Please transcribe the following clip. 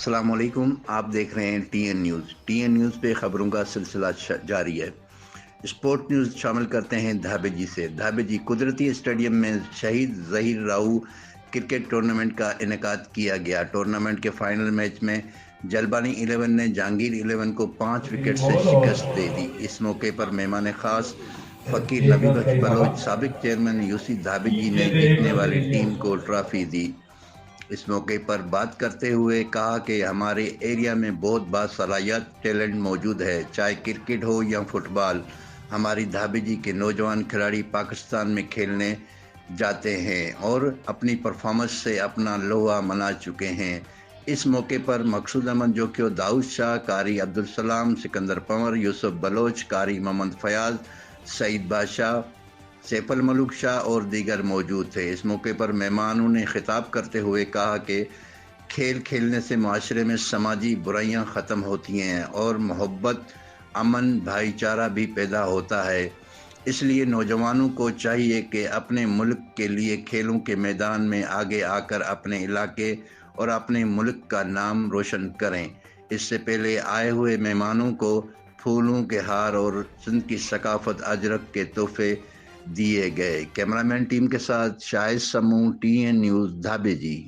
अस्सलाम वालेकुम। आप देख रहे हैं टी एन न्यूज़ पे खबरों का सिलसिला जारी है। स्पोर्ट न्यूज़ शामिल करते हैं धाबे जी कुदरती स्टेडियम में शहीद ज़हीर राऊ क्रिकेट टूर्नामेंट का इनेकाद किया गया। टूर्नामेंट के फाइनल मैच में जलबानी 11 ने जहांगीर 11 को 5 विकेट से शिकस्त दे दी। इस मौके पर मेहमान खास फ़कीर नबी बख्श बलोच, साबिक चेयरमैन यूसी धाबे जी ने जीतने वाली टीम को ट्रॉफी दी। इस मौके पर बात करते हुए कहा कि हमारे एरिया में बहुत बासलाहियत टैलेंट मौजूद है, चाहे क्रिकेट हो या फुटबॉल। हमारी धाबी जी के नौजवान खिलाड़ी पाकिस्तान में खेलने जाते हैं और अपनी परफॉर्मेंस से अपना लोहा मना चुके हैं। इस मौके पर मकसूद अहमद जोकियो, दाऊद शाह, कारी अब्दुल सलाम, सिकंदर पंवर, यूसुफ बलोच, कारी मोहम्मद फयाज, सईद बादशाह, सैफल मलूक शाह और दीगर मौजूद थे। इस मौके पर मेहमानों ने खिताब करते हुए कहा कि खेल खेलने से माशरे में समाजी बुराइयां ख़त्म होती हैं और मोहब्बत, अमन, भाईचारा भी पैदा होता है। इसलिए नौजवानों को चाहिए कि अपने मुल्क के लिए खेलों के मैदान में आगे आकर अपने इलाके और अपने मुल्क का नाम रोशन करें। इससे पहले आए हुए मेहमानों को फूलों के हार और सिंध की सकाफत अजरक के तोहफे दिए गए। कैमरामैन टीम के साथ शाहिद समूह, टी एन न्यूज़ धाबे जी।